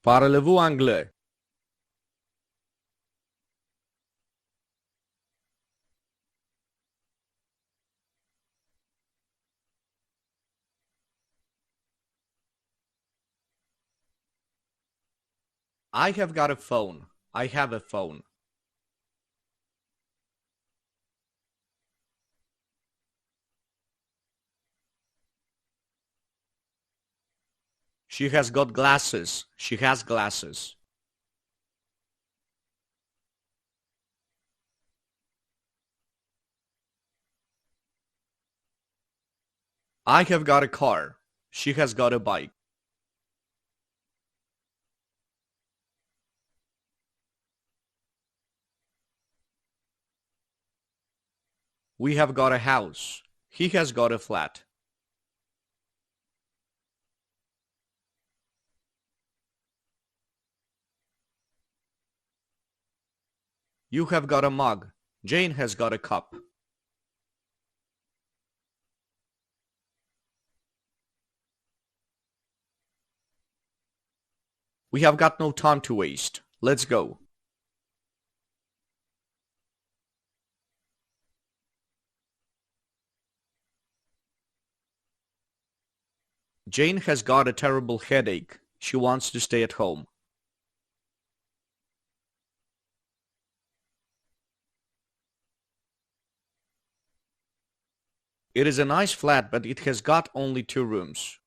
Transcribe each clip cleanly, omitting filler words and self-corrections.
Parlez-vous anglais? I have got a phone. I have a phone. She has got glasses. She has glasses. I have got a car. She has got a bike. We have got a house. He has got a flat. You have got a mug. Jane has got a cup. We have got no time to waste. Let's go. Jane has got a terrible headache. She wants to stay at home. It is a nice flat, but it has got only 2 rooms.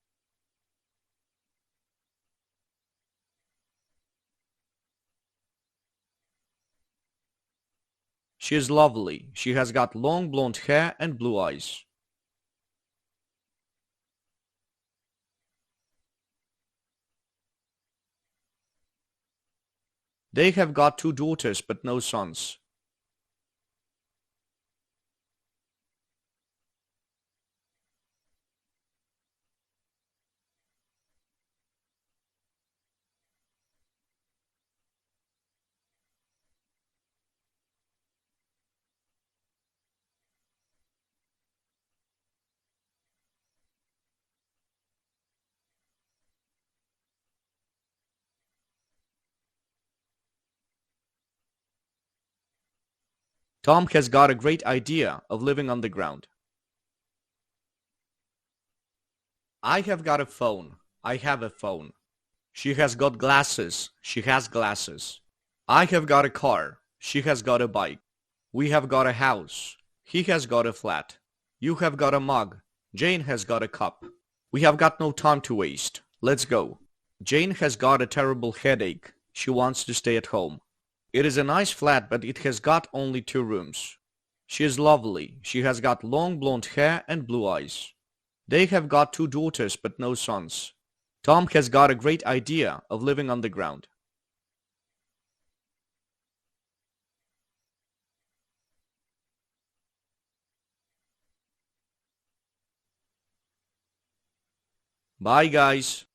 She is lovely. She has got long blonde hair and blue eyes. They have got 2 daughters but no sons. Tom has got a great idea of living on the ground. I have got a phone. I have a phone. She has got glasses. She has glasses. I have got a car. She has got a bike. We have got a house. He has got a flat. You have got a mug. Jane has got a cup. We have got no time to waste. Let's go. Jane has got a terrible headache. She wants to stay at home. It is a nice flat, but it has got only 2 rooms. She is lovely. She has got long blonde hair and blue eyes. They have got 2 daughters but no sons. Tom has got a great idea of living on the ground. Bye, guys.